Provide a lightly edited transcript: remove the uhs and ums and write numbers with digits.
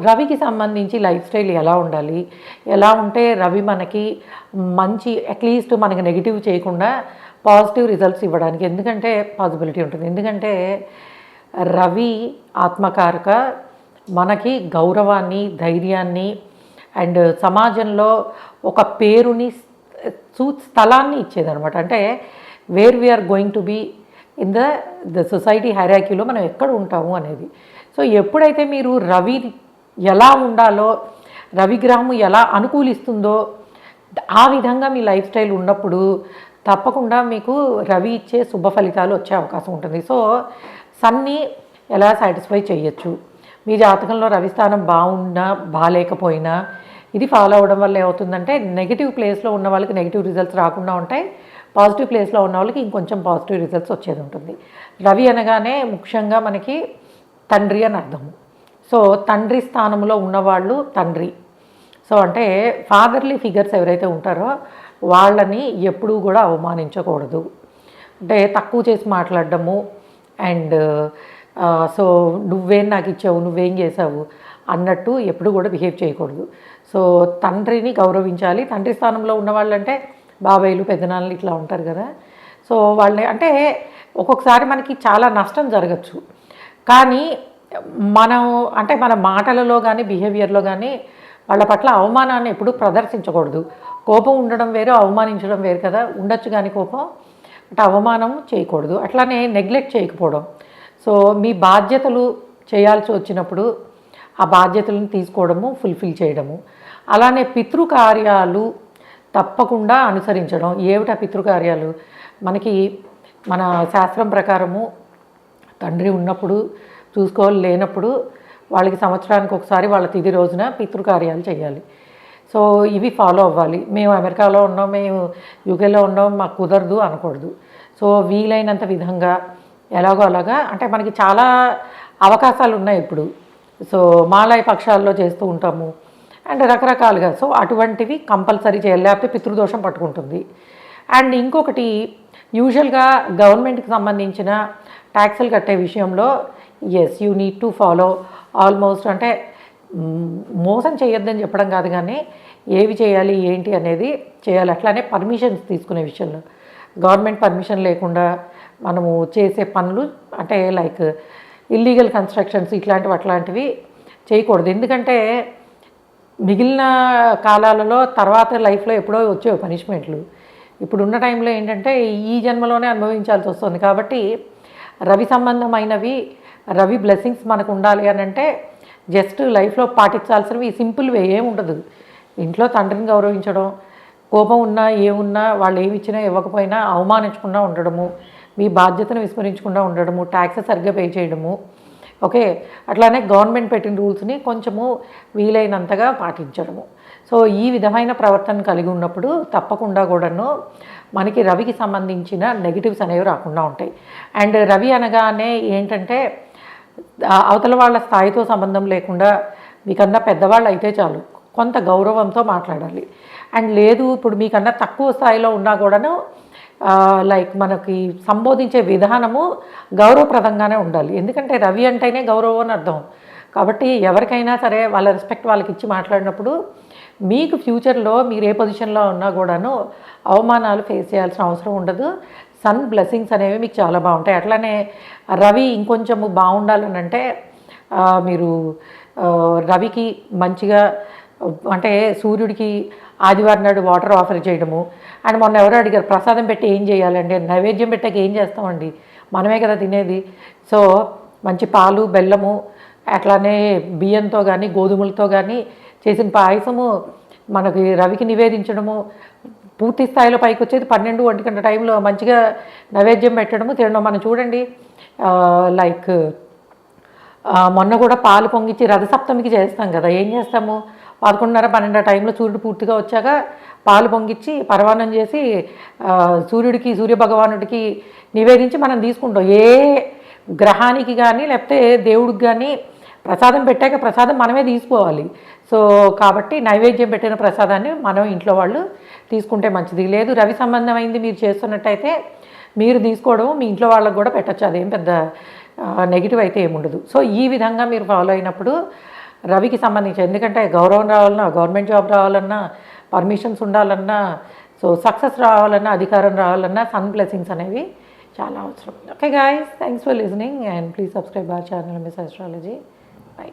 రవికి సంబంధించి life style ఎలా ఉండాలి, ఎలా ఉంటే రవి మనకి మంచి అట్లీస్ట్ మనకి నెగిటివ్ చేయకుండా పాజిటివ్ రిజల్ట్స్ ఇవ్వడానికి ఎందుకంటే పాసిబిలిటీ ఉంటుంది. ఎందుకంటే రవి ఆత్మకారక మనకి గౌరవాన్ని, ధైర్యాన్ని అండ్ సమాజంలో ఒక పేరుని, స్థలాన్ని ఇచ్చేదనమాట. అంటే where we are going to be in the society హైరార్కీలో మనం ఎక్కడ ఉంటాము అనేది. సో ఎప్పుడైతే మీరు రవి ఎలా ఉండాలో, రవిగ్రహము ఎలా అనుకూలిస్తుందో ఆ విధంగా మీ లైఫ్ స్టైల్ ఉన్నప్పుడు తప్పకుండా మీకు రవి ఇచ్చే శుభ ఫలితాలు వచ్చే అవకాశం ఉంటుంది. సో సన్ని ఎలా సాటిస్ఫై చేయొచ్చు, మీ జాతకంలో రవి స్థానం బాగున్నా బాగాలేకపోయినా ఇది ఫాలో అవ్వడం వల్ల ఏమవుతుందంటే నెగిటివ్ ప్లేస్లో ఉన్న వాళ్ళకి నెగిటివ్ రిజల్ట్స్ రాకుండా ఉంటాయి, పాజిటివ్ ప్లేస్లో ఉన్న వాళ్ళకి ఇంకొంచెం పాజిటివ్ రిజల్ట్స్ వచ్చేది ఉంటుంది. రవి అనగానే ముఖ్యంగా మనకి తండ్రి అని అర్థము. సో తండ్రి స్థానంలో ఉన్నవాళ్ళు తండ్రి. సో అంటే ఫాదర్లీ ఫిగర్స్ ఎవరైతే ఉంటారో వాళ్ళని ఎప్పుడూ కూడా అవమానించకూడదు. అంటే తక్కువ చేసి మాట్లాడడము అండ్ సో నువ్వేం నాకు ఇచ్చావు, నువ్వేం చేసావు అన్నట్టు ఎప్పుడు కూడా బిహేవ్ చేయకూడదు. సో తండ్రిని గౌరవించాలి. తండ్రి స్థానంలో ఉన్నవాళ్ళంటే బాబాయిలు, పెద్దనాన్నలు ఇట్లా ఉంటారు కదా. సో వాళ్ళని అంటే ఒక్కొక్కసారి మనకి చాలా నష్టం జరగచ్చు, కానీ మనం అంటే మన మాటలలో కానీ బిహేవియర్లో కానీ వాళ్ళ పట్ల అవమానాన్ని ఎప్పుడూ ప్రదర్శించకూడదు. కోపం ఉండడం వేరు, అవమానించడం వేరు కదా. ఉండొచ్చు కానీ కోపం, అంటే అవమానం చేయకూడదు. అట్లానే నెగ్లెక్ట్ చేయకపోవడం. సో మీ బాధ్యతలు చేయాల్సి వచ్చినప్పుడు ఆ బాధ్యతలను తీసుకోవడము, ఫుల్ఫిల్ చేయడము. అలానే పితృకార్యాలు తప్పకుండా అనుసరించడం. ఏమిటా పితృకార్యాలు? మనకి మన శాస్త్రం ప్రకారము తండ్రి ఉన్నప్పుడు చూసుకోవాలి, లేనప్పుడు వాళ్ళకి సంవత్సరానికి ఒకసారి వాళ్ళ తిథి రోజున పితృకార్యాలు చేయాలి. సో ఇవి ఫాలో అవ్వాలి. మేము అమెరికాలో ఉన్నాం, మేము యూకేలో ఉన్నాం, మాకు కుదరదు అనకూడదు. సో వీలైనంత విధంగా ఎలాగో అలాగా అంటే మనకి చాలా అవకాశాలు ఉన్నాయి ఇప్పుడు. సో మాలయ పక్షాల్లో చేస్తూ ఉంటాము అండ్ రకరకాలుగా. సో అటువంటివి కంపల్సరీ చేయాలి, లేకపోతే పితృదోషం పట్టుకుంటుంది. అండ్ ఇంకొకటి యూజువల్గా గవర్నమెంట్కి సంబంధించిన ట్యాక్సులు కట్టే విషయంలో as you need to follow almost. అంటే మోసం చేయొద్దని చెప్పడం కాదు, కానీ ఏవి చేయాలి ఏంటి అనేది చేయాలి. అట్లానే పర్మిషన్స్ తీసుకునే విషయంలో గవర్నమెంట్ పర్మిషన్ లేకుండా మనము చేసే పనులు అంటే లైక్ ఇల్లీగల్ కన్స్ట్రక్షన్స్ అట్లాంటివి చేయకూడదు. ఎందుకంటే మిగిలిన కాలాలలో తర్వాత లైఫ్లో ఎప్పుడో వచ్చేవి పనిష్మెంట్లు. ఇప్పుడున్న టైంలో ఏంటంటే ఈ జన్మలోనే అనుభవించాల్సి వస్తుంది. కాబట్టి రవి సంబంధమైనవి, రవి బ్లెస్సింగ్స్ మనకు ఉండాలి అని అంటే జస్ట్ లైఫ్లో పాటించాల్సినవి సింపుల్వే ఏముండదు. ఇంట్లో తండ్రిని గౌరవించడం, కోపం ఉన్నా ఏమున్నా వాళ్ళు ఏమి ఇచ్చినా ఇవ్వకపోయినా అవమానించకుండా ఉండడము, మీ బాధ్యతను విస్మరించకుండా ఉండడము, ట్యాక్సెస్ సరిగ్గా పే చేయడము. ఓకే, అట్లానే గవర్నమెంట్ పెట్టిన రూల్స్ని కొంచెము వీలైనంతగా పాటించడము. సో ఈ విధమైన ప్రవర్తన కలిగి ఉన్నప్పుడు తప్పకుండా కూడాను మనకి రవికి సంబంధించిన నెగిటివ్స్ అనేవి రాకుండా ఉంటాయి. అండ్ రవి అనగానే ఏంటంటే అవతల వాళ్ళ స్థాయితో సంబంధం లేకుండా మీకన్నా పెద్దవాళ్ళు అయితే చాలు, కొంత గౌరవంతో మాట్లాడాలి. అండ్ లేదు ఇప్పుడు మీకన్నా తక్కువ స్థాయిలో ఉన్నా కూడాను లైక్ మనకి సంబోధించే విధానము గౌరవప్రదంగానే ఉండాలి. ఎందుకంటే రవి అంటేనే గౌరవం అని అర్థం. కాబట్టి ఎవరికైనా సరే వాళ్ళ రెస్పెక్ట్ వాళ్ళకి ఇచ్చి మాట్లాడినప్పుడు మీకు ఫ్యూచర్లో మీరు ఏ పొజిషన్లో ఉన్నా కూడాను అవమానాలు ఫేస్ చేయాల్సిన అవసరం ఉండదు. సన్ బ్లెస్సింగ్స్ అనేవి మీకు చాలా బాగుంటాయి. అట్లానే రవి ఇంకొంచెము బాగుండాలని అంటే మీరు రవికి మంచిగా అంటే సూర్యుడికి ఆదివారం నాడు వాటర్ ఆఫర్ చేయడము. అండ్ మొన్న ఎవరో అడిగారు ప్రసాదం పెట్టి ఏం చేయాలండి, నైవేద్యం పెట్టాక ఏం చేస్తామండి, మనమే కదా తినేది. సో మంచి పాలు, బెల్లము, అట్లానే బియ్యంతో కానీ గోధుమలతో కానీ చేసిన పాయసము మనకి రవికి నివేదించడము. పూర్తి స్థాయిలో పైకి వచ్చేది 12-1 గంట టైంలో మంచిగా నైవేద్యం పెట్టడము, తినడం. మనం చూడండి లైక్ మొన్న కూడా పాలు పొంగిచ్చి రథసప్తమికి చేస్తాం కదా, ఏం చేస్తాము 11:30-12 టైంలో సూర్యుడు పూర్తిగా వచ్చాక పాలు పొంగిచ్చి పరవాన్నం చేసి సూర్యుడికి, సూర్యభగవానుడికి నివేదించి మనం తీసుకుంటాం. ఏ గ్రహానికి కానీ లేకపోతే దేవుడికి కానీ ప్రసాదం పెట్టాక ప్రసాదం మనమే తీసుకోవాలి. సో కాబట్టి నైవేద్యం పెట్టిన ప్రసాదాన్ని మనం ఇంట్లో వాళ్ళు తీసుకుంటే మంచిది. లేదు రవి సంబంధమైంది మీరు చేస్తున్నట్టయితే మీరు తీసుకోవడం మీ ఇంట్లో వాళ్ళకు కూడా పెట్టచ్చు, అదేం పెద్ద నెగిటివ్ అయితే ఏముండదు. సో ఈ విధంగా మీరు ఫాలో అయినప్పుడు రవికి సంబంధించి, ఎందుకంటే గౌరవం రావాలన్నా, గవర్నమెంట్ జాబ్ రావాలన్నా, పర్మిషన్స్ ఉండాలన్నా, సో సక్సెస్ రావాలన్నా, అధికారం రావాలన్నా సన్ బ్లెస్సింగ్స్ అనేవి చాలా అవసరం. Okay guys, thanks for listening and please subscribe our channel miss astrology. By.